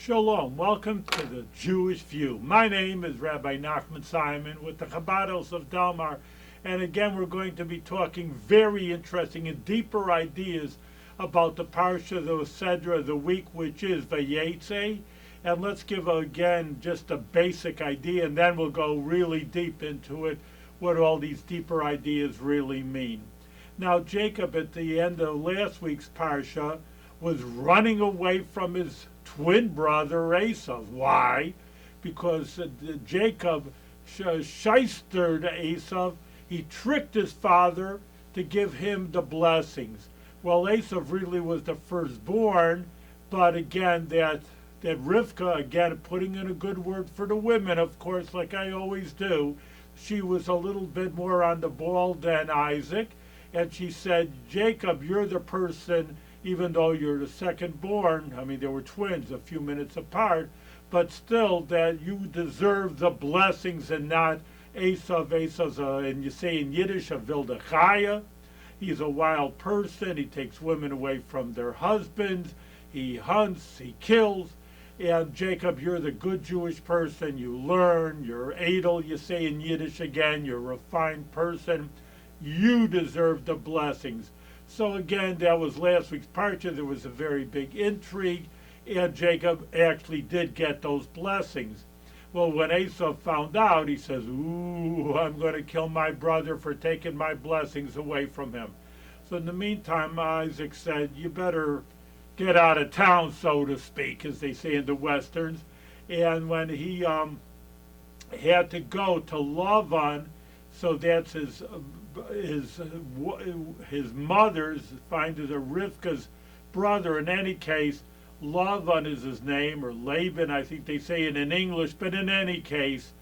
Shalom, welcome to the Jewish View. My name is Rabbi Nachman Simon with the Chabados of Delmar, and again we're going to be talking very interesting and deeper ideas about the Parsha, the Sedra of the week, which is Vayeitzei. And let's give again just a basic idea, and then we'll go really deep into it, what all these deeper ideas really mean. Now Jacob at the end of last week's Parsha was running away from his twin brother Esau. Why? Because Jacob shystered Esau. He tricked his father to give him the blessings. Well, Esau really was the firstborn, but again, that Rivka, again, putting in a good word for the women, of course, like I always do, she was a little bit more on the ball than Isaac, and she said, Jacob, you're the person, even though you're the second born, I mean, they were twins a few minutes apart, but still that you deserve the blessings and not Esau. Esau's, and you say in Yiddish, a wilde chaya. He's a wild person. He takes women away from their husbands. He hunts, he kills. And Jacob, you're the good Jewish person. You learn, you're edel, you say in Yiddish again, you're a refined person. You deserve the blessings. So again, that was last week's parsha. There was a very big intrigue, and Jacob actually did get those blessings. Well, when Esau found out, he says, ooh, I'm going to kill my brother for taking my blessings away from him. So in the meantime, Isaac said, you better get out of town, so to speak, as they say in the Westerns. And when he had to go to Lavan, so that's his mother's, finds as a Rivka's brother. In any case, Lavan is his name, or Laban, I think they say it in English, but in any case,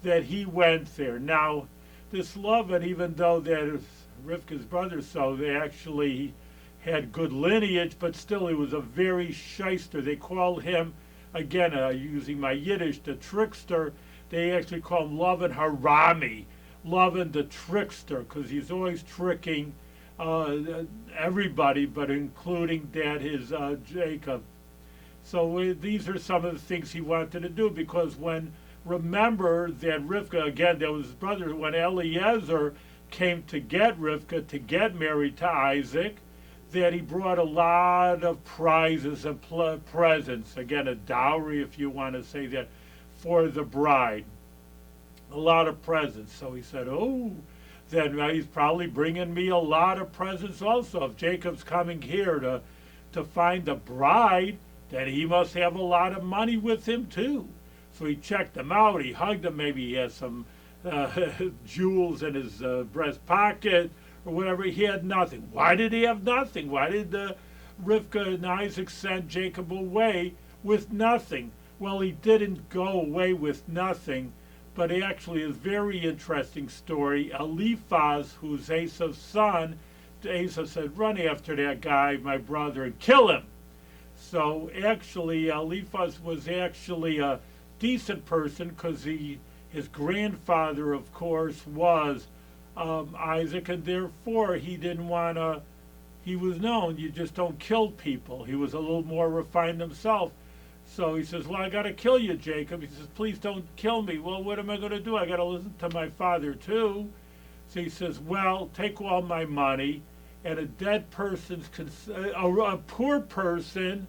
that he went there. Now, this Lavan, even though that is Rivka's brother, so they actually had good lineage, but still he was a very shyster. They called him, again, using my Yiddish, the trickster. They actually call him Lavan Harami, Lavan the trickster, because he's always tricking everybody, but including that his Jacob. So these are some of the things he wanted to do, because remember that Rivka, again, that was his brother, when Eliezer came to get Rivka, to get married to Isaac, that he brought a lot of prizes and presents, again, a dowry, if you want to say that, for the bride. A lot of presents. So he said, oh, then he's probably bringing me a lot of presents also. If Jacob's coming here to find the bride, then he must have a lot of money with him too. So he checked him out, he hugged him, maybe he has some jewels in his breast pocket or whatever. He had nothing. Why did he have nothing? Why did Rivka and Isaac send Jacob away with nothing? Well, he didn't go away with nothing, but actually a very interesting story. Eliphaz, who's Esau's son, Esau said, run after that guy, my brother, and kill him. So actually, Eliphaz was actually a decent person, because his grandfather, of course, was Isaac, and therefore he didn't want to, he was known, you just don't kill people. He was a little more refined himself. So he says, well, I got to kill you, Jacob. He says, please don't kill me. Well, what am I going to do? I got to listen to my father too. So he says, well, take all my money, and a dead person's, a poor person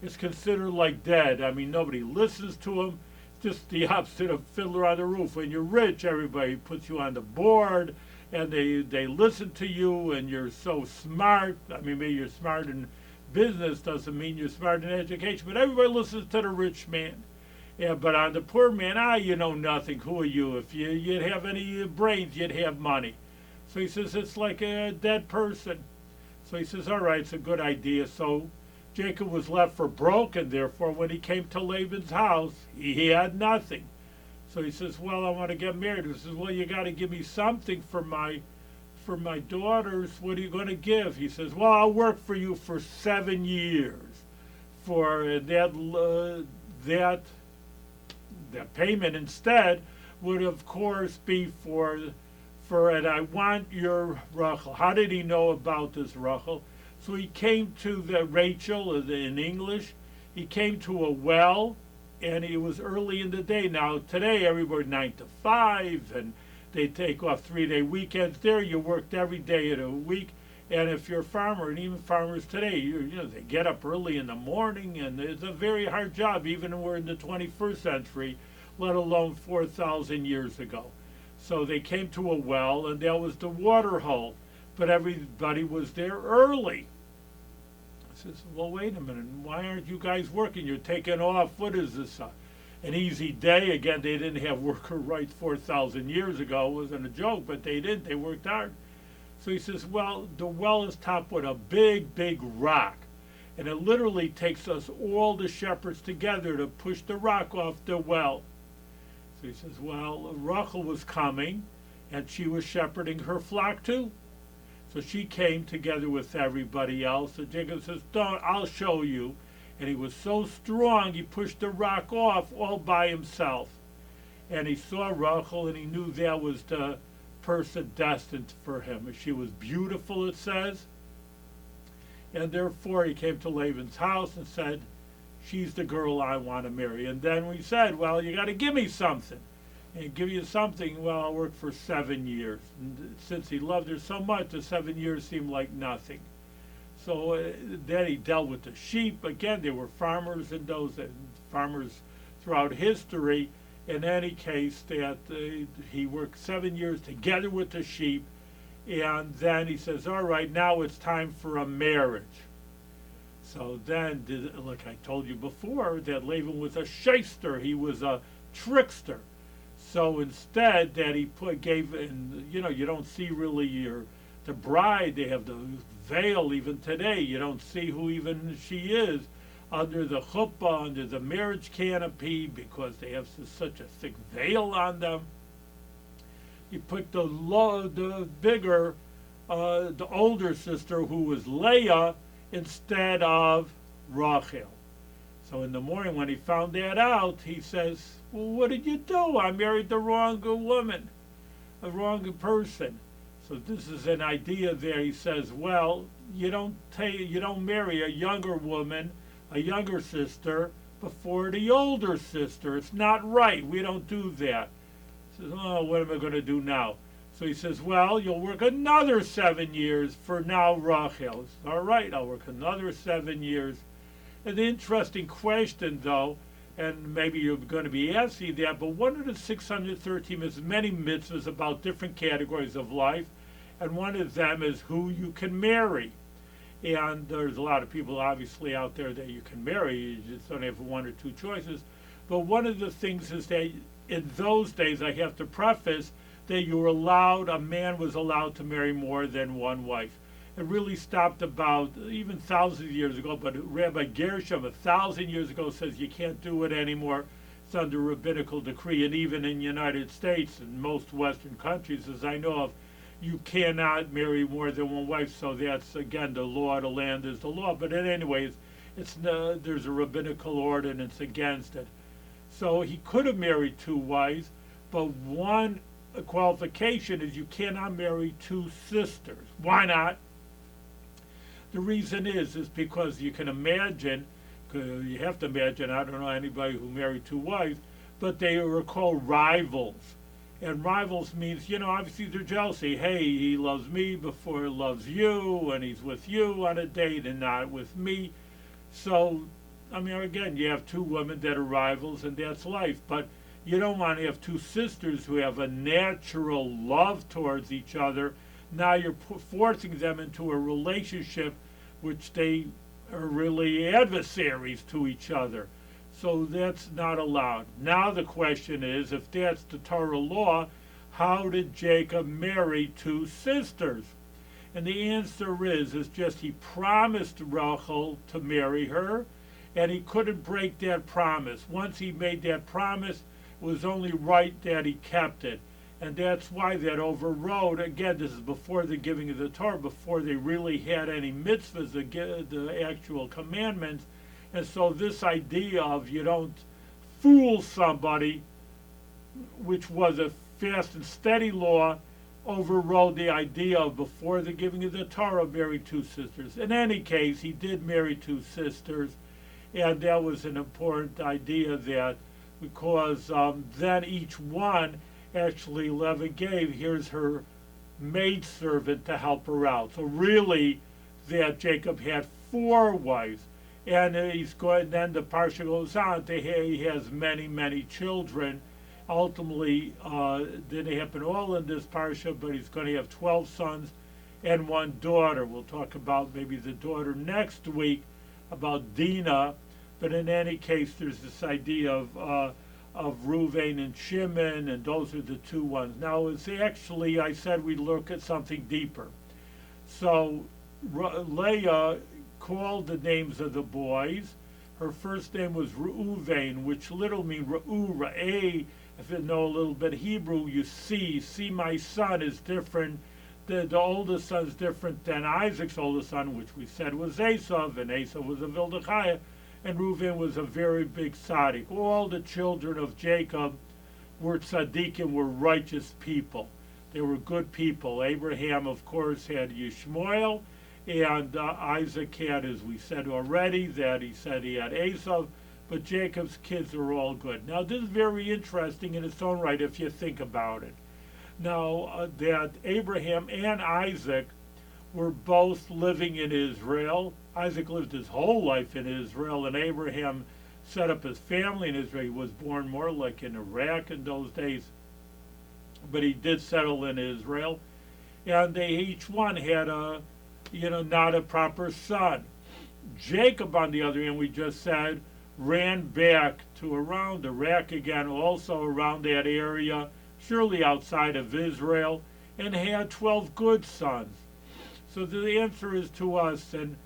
is considered like dead. I mean, nobody listens to him. It's just the opposite of Fiddler on the Roof. When you're rich, everybody puts you on the board, and they listen to you, and you're so smart. I mean, maybe you're smart in business, doesn't mean you're smart in education, but everybody listens to the rich man. Yeah, but on the poor man, you know nothing. Who are you? If you'd have any brains, you'd have money. So he says, it's like a dead person. So he says, all right, it's a good idea. So Jacob was left for broke, and therefore when he came to Laban's house, he had nothing. So he says, well, I want to get married. He says, well, you got to give me something for my daughters. What are you going to give? He says, well, I'll work for you for 7 years. For that payment instead would, of course, be for, and I want your Rachel. How did he know about this Rachel? So he came to the Rachel in English. He came to a well, and it was early in the day. Now, today, everybody 9 to 5, and they take off 3-day weekends. There, you worked every day of the week. And if you're a farmer, and even farmers today, they get up early in the morning, and it's a very hard job, even when we're in the 21st century, let alone 4,000 years ago. So they came to a well, and that was the water hole. But everybody was there early. I says, well, wait a minute, why aren't you guys working? You're taking off. What is this, an easy day? Again, they didn't have worker rights 4,000 years ago. It wasn't a joke, but they didn't. They worked hard. So he says, well, the well is topped with a big, big rock. And it literally takes us all the shepherds together to push the rock off the well. So he says, well, Rachel was coming, and she was shepherding her flock too. So she came together with everybody else. So Jacob says, don't, I'll show you. And he was so strong, he pushed the rock off all by himself. And he saw Rachel, and he knew that was the person destined for him. She was beautiful, it says. And therefore he came to Laban's house and said, she's the girl I want to marry. And then we said, well, you got to give me something. And give you something, well, I'll work for 7 years. And since he loved her so much, the 7 years seemed like nothing. So then he dealt with the sheep. Again, they were farmers in those farmers throughout history. In any case, that he worked 7 years together with the sheep. And then he says, all right, now it's time for a marriage. So then, like I told you before, that Laban was a shyster. He was a trickster. So instead, that he gave, and you don't see really the bride. They have the veil even today. You don't see who even she is under the chuppah, under the marriage canopy, because they have such a thick veil on them. He put the older sister, who was Leah, instead of Rachel. So in the morning when he found that out, he says, well, what did you do? I married the wrong woman, the wrong person. So this is an idea there. He says, well, you don't marry a younger woman, a younger sister, before the older sister. It's not right. We don't do that. He says, oh, what am I going to do now? So he says, well, you'll work another 7 years for now Rachel. Says, all right, I'll work another 7 years. An interesting question, though, and maybe you're going to be asking that, but one of the 613 is many mitzvahs about different categories of life, and one of them is who you can marry. And there's a lot of people, obviously, out there that you can marry. You just don't have one or two choices. But one of the things is that in those days, I have to preface, that a man was allowed to marry more than one wife. It really stopped about even thousands of years ago, but Rabbi Gershom 1,000 years ago says you can't do it anymore. It's under rabbinical decree, and even in the United States and most Western countries, as I know of, you cannot marry more than one wife. So that's, again, the law of the land is the law. But anyways, there's a rabbinical ordinance against it. So he could have married 2 wives, but one qualification is you cannot marry 2 sisters. Why not? The reason is because you can imagine, you have to imagine, I don't know anybody who married 2 wives, but they were called rivals. And rivals means, obviously they're jealousy. Hey, he loves me before he loves you, and he's with you on a date and not with me. So, again, you have 2 women that are rivals, and that's life. But you don't want to have 2 sisters who have a natural love towards each other. Now you're forcing them into a relationship which they are really adversaries to each other. So that's not allowed. Now the question is, if that's the Torah law, how did Jacob marry 2 sisters? And the answer is just he promised Rachel to marry her, and he couldn't break that promise. Once he made that promise, it was only right that he kept it. And that's why that overrode, again, this is before the giving of the Torah, before they really had any mitzvahs, the actual commandments. And so this idea of you don't fool somebody, which was a fast and steady law, overrode the idea of before the giving of the Torah, marry 2 sisters. In any case, he did marry 2 sisters. And that was an important idea, that because then each one, actually Lavan gave, here's her maidservant to help her out. So really, that Jacob had 4 wives. And he's going, then the parsha goes on to he has many, many children. Ultimately, didn't happen all in this parsha, but he's going to have 12 sons and 1 daughter. We'll talk about maybe the daughter next week, about Dinah. But in any case, there's this idea of Reuven and Shimon, and those are the 2 ones. Now, it's actually, I said we'd look at something deeper. So Leah called the names of the boys. Her first name was Reuven, which literally means Ra'eh. If you know a little bit Hebrew, you see my son is different. The oldest son is different than Isaac's oldest son, which we said was Esav, and Esav was a Vildachiah, and Reuven was a very big tzaddik. All the children of Jacob were tzaddikim, were righteous people. They were good people. Abraham, of course, had Yishmael, and Isaac had, as we said already, that he said he had Esav, but Jacob's kids are all good. Now, this is very interesting in its own right if you think about it. Now, that Abraham and Isaac were both living in Israel. Isaac lived his whole life in Israel, and Abraham set up his family in Israel. He was born more like in Iraq in those days, but he did settle in Israel. And they each one had not a proper son. Jacob, on the other hand, we just said, ran back to around Iraq again, also around that area, surely outside of Israel, and had 12 good sons. So the answer is to us, and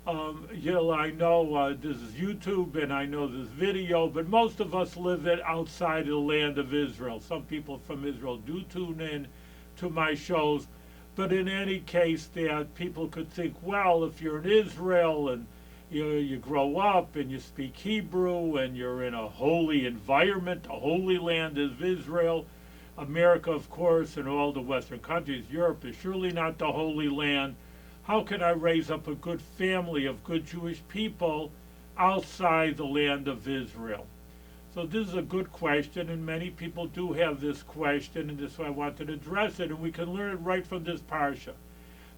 I know this is YouTube and I know this video, but most of us live it outside of the land of Israel. Some people from Israel do tune in to my shows, but in any case, that people could think, well, if you're in Israel and you grow up and you speak Hebrew and you're in a holy environment, the holy land is Israel. America, of course, and all the Western countries, Europe is surely not the Holy Land. How can I raise up a good family of good Jewish people outside the land of Israel? So this is a good question, and many people do have this question, and this is why I wanted to address it, and we can learn it right from this parsha.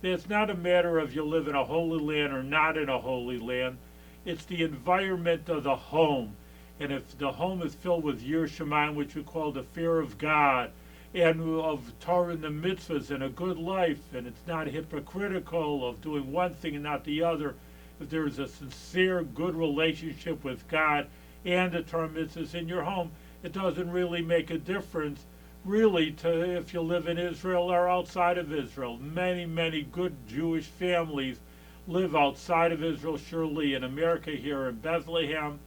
It's not a matter of you live in a holy land or not in a holy land. It's the environment of the home. And if the home is filled with Yir Shamayim, which we call the fear of God, and of Torah and the mitzvahs and a good life, and it's not hypocritical of doing one thing and not the other, if there is a sincere, good relationship with God and the Torah mitzvahs in your home, it doesn't really make a difference, really, to if you live in Israel or outside of Israel. Many, many good Jewish families live outside of Israel, surely in America, here in Bethlehem,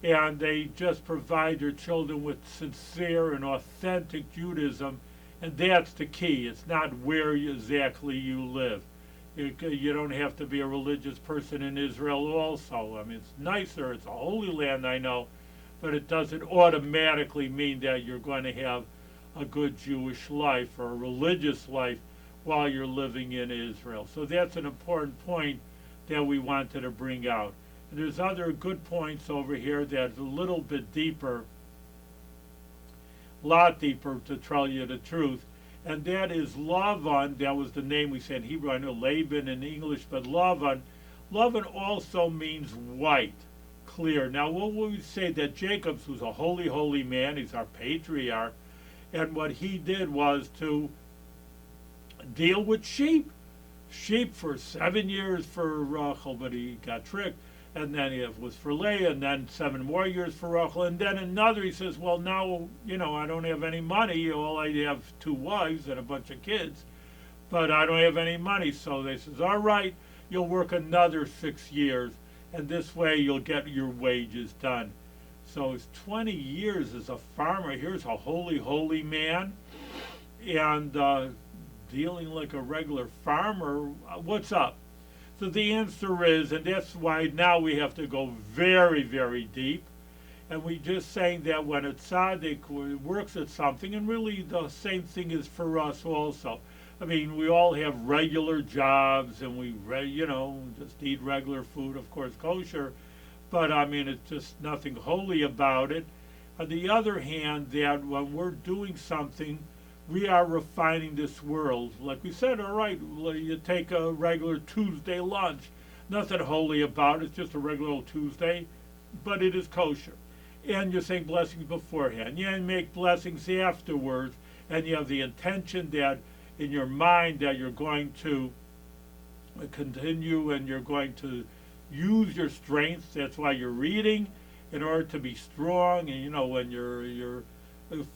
and they just provide their children with sincere and authentic Judaism, and that's the key. It's not where exactly you live. You don't have to be a religious person in Israel also. I mean, it's nicer, it's a holy land, I know, but it doesn't automatically mean that you're going to have a good Jewish life or a religious life while you're living in Israel. So that's an important point that we wanted to bring out. And there's other good points over here that's a little bit deeper, a lot deeper to tell you the truth. And that is Lavan. That was the name we said in Hebrew. I know Laban in English, but Lavan. Lavan also means white, clear. Now, what would we say that Jacob, who's a holy, holy man, he's our patriarch, and what he did was to deal with sheep. Sheep for 7 years for Rachel, but he got tricked. And then it was for Leah, and then 7 more years for Rachel, and then another, he says, well, now, I don't have any money. All I have 2 wives and a bunch of kids, but I don't have any money. So they says, all right, you'll work another 6 years, and this way you'll get your wages done. So it's 20 years as a farmer. Here's a holy, holy man, and dealing like a regular farmer. What's up? So the answer is, and that's why now we have to go very, very deep, and we just saying that when a tzaddik works at something, and really the same thing is for us also. I mean, we all have regular jobs, and we just eat regular food, of course, kosher, but I mean, it's just nothing holy about it. On the other hand, that when we're doing something, we are refining this world. Like we said, all right, well, you take a regular Tuesday lunch. Nothing holy about it, it's just a regular old Tuesday, but it is kosher. And you're saying blessings beforehand. You make blessings afterwards, and you have the intention that in your mind that you're going to continue and you're going to use your strength. That's why you're reading, in order to be strong. And when you're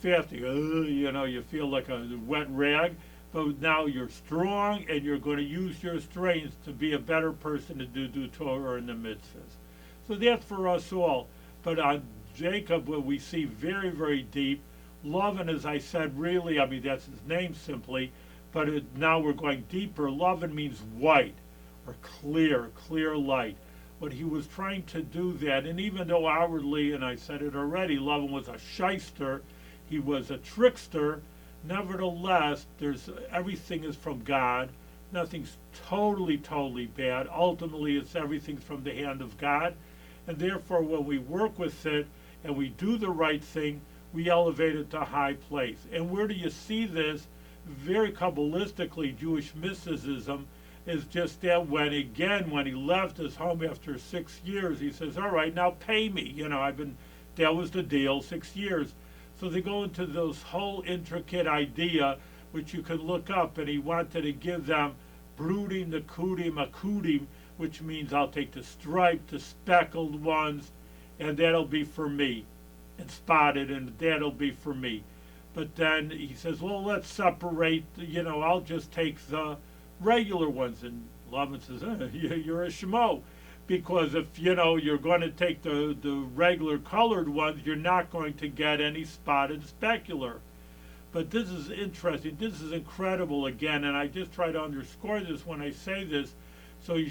fasting, you feel like a wet rag. But now you're strong, and you're going to use your strength to be a better person to do Torah and the mitzvahs. So that's for us all. But on Jacob, what we see very, very deep. Lavan, as I said, really, I mean, that's his name simply. But now we're going deeper. Lavan means white or clear light. But he was trying to do that. And even though outwardly, and I said it already, Lavan was a shyster, he was a trickster, nevertheless, everything is from God. Nothing's totally bad. Ultimately, everything's from the hand of God. And therefore, when we work with it and we do the right thing, we elevate it to a high place. And where do you see this? Very Kabbalistically, Jewish mysticism is just that when he left his home after 6 years, he says, all right, now pay me. That was the deal, 6 years. So they go into this whole intricate idea, which you can look up, and he wanted to give them brooding, the akudim, which means I'll take the striped, the speckled ones, and that'll be for me, and spotted, and that'll be for me. But then he says, well, let's separate, I'll just take the regular ones. And Lavan says, you're a shmo. Because if, you're going to take the regular colored ones, you're not going to get any spotted specular. But this is interesting. This is incredible again, and I just try to underscore this when I say this, so you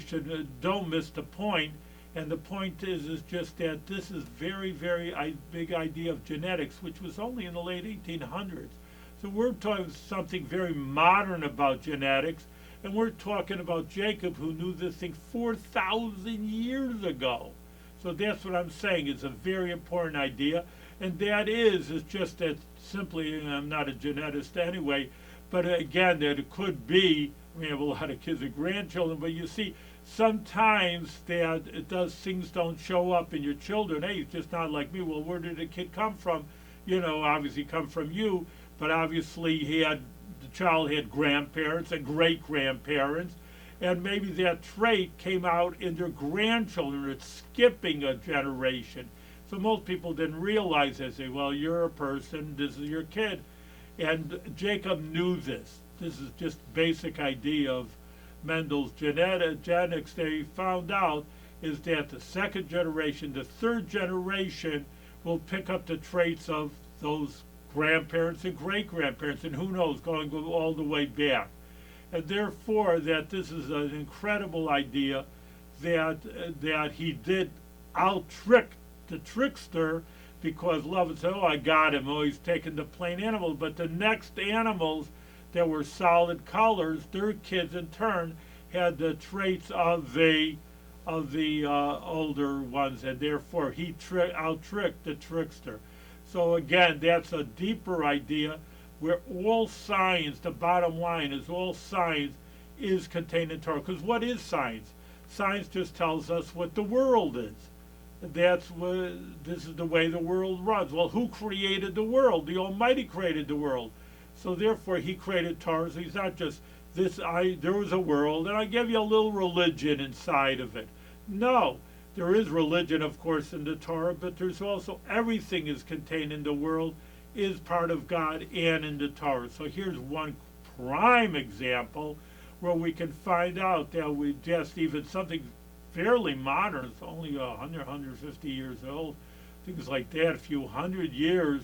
don't miss the point. And the point is just that this is very, very big idea of genetics, which was only in the late 1800s. So we're talking something very modern about genetics, and we're talking about Jacob, who knew this thing 4,000 years ago. So that's what I'm saying. It's a very important idea. And that is just that simply, and I'm not a geneticist anyway, but again, that it could be, we have a lot of kids and grandchildren, but you see, sometimes that things don't show up in your children. Hey, it's just not like me. Well, where did the kid come from? Obviously come from you, but obviously the child had grandparents and great-grandparents, and maybe that trait came out in their grandchildren. It's skipping a generation. So most people didn't realize that. Say, well, you're a person, this is your kid. And Jacob knew this. This is just basic idea of Mendel's genetics. They found out is that the second generation, the third generation, will pick up the traits of those grandparents and great-grandparents, and who knows, going all the way back. And therefore, that this is an incredible idea that he did out-trick the trickster, because Lavan said, I got him, he's taking the plain animals. But the next animals that were solid colors, their kids in turn had the traits of the older ones, and therefore he out-tricked the trickster. So again, that's a deeper idea where all science, the bottom line is all science is contained in Torah. Because what is science? Science just tells us what the world is. This is the way the world runs. Well, who created the world? The Almighty created the world. So therefore, he created Torah. So he's not just there was a world, and I give you a little religion inside of it. No, there is religion, of course, in the Torah, but there's also everything is contained in the world, is part of God and in the Torah. So here's one prime example where we can find out that we just even something fairly modern, it's only 100, 150 years old, things like that, a few hundred years,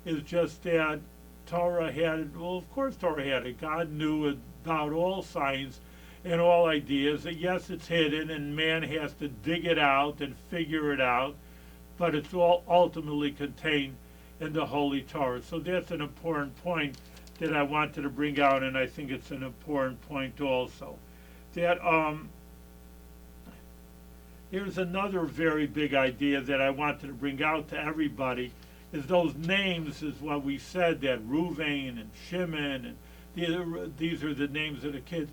is just that Torah had it. Well, of course Torah had it. God knew about all science and all ideas. That yes, it's hidden and man has to dig it out and figure it out, but it's all ultimately contained in the Holy Torah. So that's an important point that I wanted to bring out, and I think it's an important point also. That Here's another very big idea that I wanted to bring out to everybody, is those names is what we said, that Reuven and Shimon, and these are the names of the kids.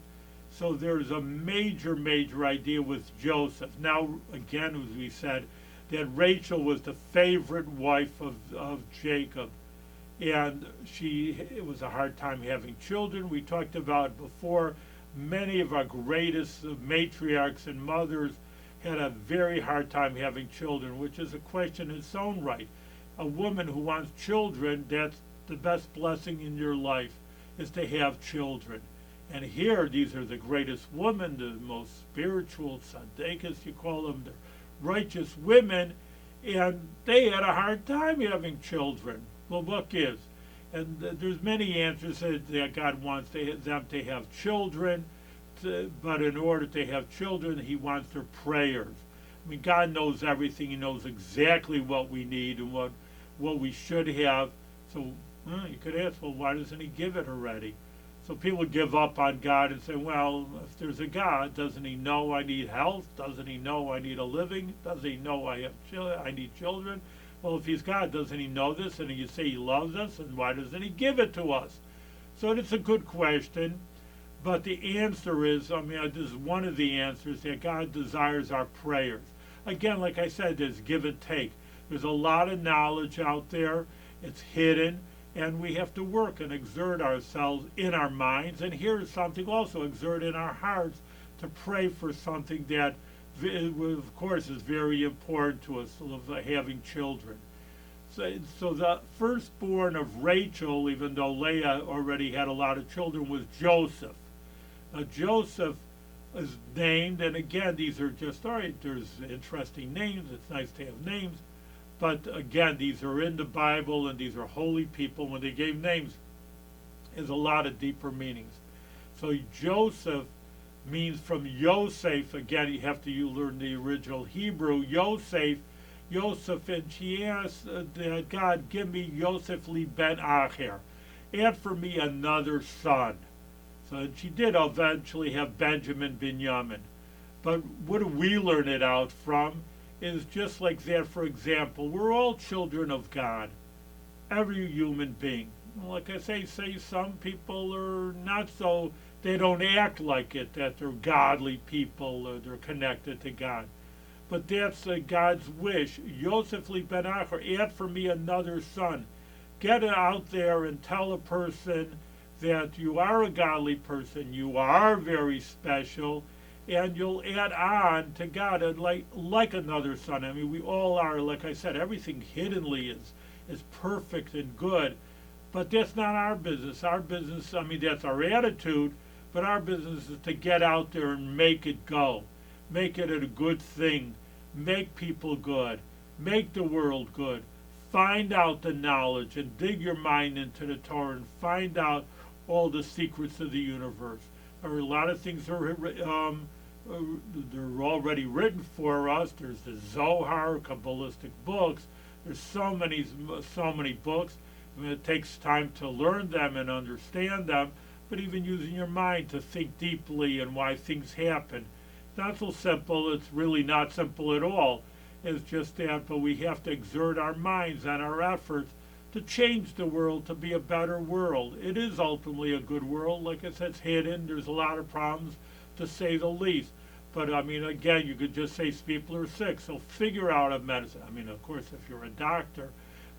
So there's a major, major idea with Joseph. Now, again, as we said, that Rachel was the favorite wife of Jacob. And it was a hard time having children. We talked about before, many of our greatest matriarchs and mothers had a very hard time having children, which is a question in its own right. A woman who wants children, that's the best blessing in your life, is to have children. And here, these are the greatest women, the most spiritual, tzaddikas, you call them, the righteous women, and they had a hard time having children. Well, what gives? And there's many answers that God wants them to have children, but in order to have children, he wants their prayers. I mean, God knows everything. He knows exactly what we need and what we should have. So you could ask, well, why doesn't he give it already? So people give up on God and say, well, if there's a God, doesn't he know I need health? Doesn't he know I need a living? Doesn't he know I need children? Well, if he's God, doesn't he know this? And you say he loves us, and why doesn't he give it to us? So it's a good question, but the answer is, this is one of the answers, that God desires our prayers. Again, like I said, there's give and take. There's a lot of knowledge out there. It's hidden, and we have to work and exert ourselves in our minds. And here's something also, exert in our hearts to pray for something that, of course, is very important to us, having children. So the firstborn of Rachel, even though Leah already had a lot of children, was Joseph. Now Joseph is named, and again, these are just, all right, there's interesting names, it's nice to have names, but again, these are in the Bible, and these are holy people. When they gave names, there's a lot of deeper meanings. So Joseph means from Yosef. Again, you have to learn the original Hebrew. Yosef, and she asked God, give me Yosef li ben Acher, add for me another son. So she did eventually have Benjamin Binyamin. But what do we learn it out from? Is just like that. For example, we're all children of God, every human being. Like I say some people are not so. They don't act like it, that they're godly people, or they're connected to God. But that's God's wish. Yosef li ben Acher, add for me another son. Get out there and tell a person that you are a godly person, you are very special, and you'll add on to God and like another son. I mean, we all are, like I said, everything hiddenly is perfect and good, but that's not our business. Our business, that's our attitude, but our business is to get out there and make it go. Make it a good thing. Make people good. Make the world good. Find out the knowledge and dig your mind into the Torah and find out all the secrets of the universe. There are a lot of things that are they're already written for us. There's the Zohar, Kabbalistic books. There's so many books. It takes time to learn them and understand them, but even using your mind to think deeply and why things happen. It's not so simple. It's really not simple at all. It's just that, but we have to exert our minds and our efforts to change the world to be a better world. It is ultimately a good world. Like I said, it's hidden. There's a lot of problems, to say the least. But again, you could just say people are sick, so figure out a medicine. Of course, if you're a doctor,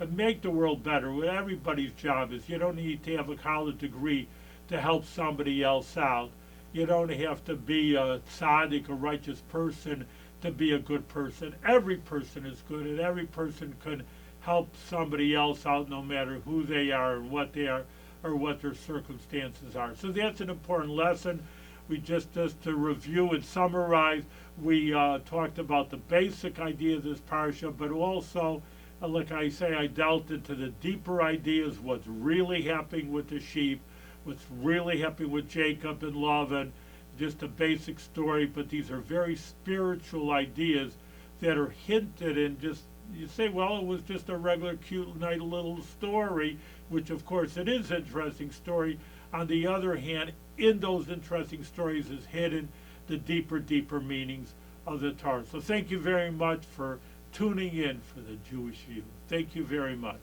and make the world better. What everybody's job is, you don't need to have a college degree to help somebody else out. You don't have to be a tzaddik, a righteous person, to be a good person. Every person is good, and every person can help somebody else out, no matter who they are and what they are or what their circumstances are. So that's an important lesson. We just to review and summarize, we talked about the basic idea of this parsha, but also, like I say, I dealt into the deeper ideas, what's really happening with the sheep, what's really happening with Jacob and Lavan, just a basic story, but these are very spiritual ideas that are hinted in. Just, you say, well, it was just a regular cute nice little story, which of course it is an interesting story. On the other hand, in those interesting stories is hidden the deeper meanings of the Torah. So thank you very much for tuning in for the Jewish View. Thank you very much.